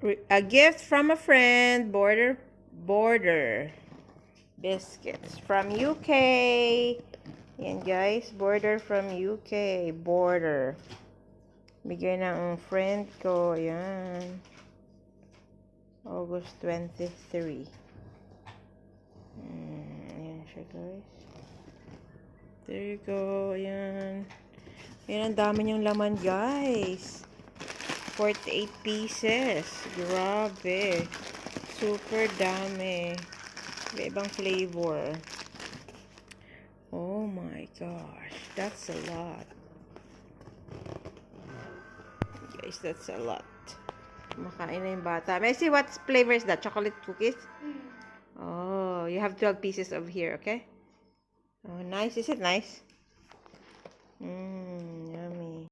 A gift from a friend. Border. Biscuits from UK. Yan guys. Border from UK. Border. Bigay ng friend ko. Yan. August 23. Ayan siya guys. There you go. Ayan. Ayan, ang dami niyang laman guys. 48 pieces. Grabe. Super dami. Ibang flavor. Oh my gosh. That's a lot. Guys, that's a lot. Kumakain na yung bata. May I see what flavor is that? Chocolate cookies? Oh, you have 12 pieces of here, okay? Oh, nice. Is it nice?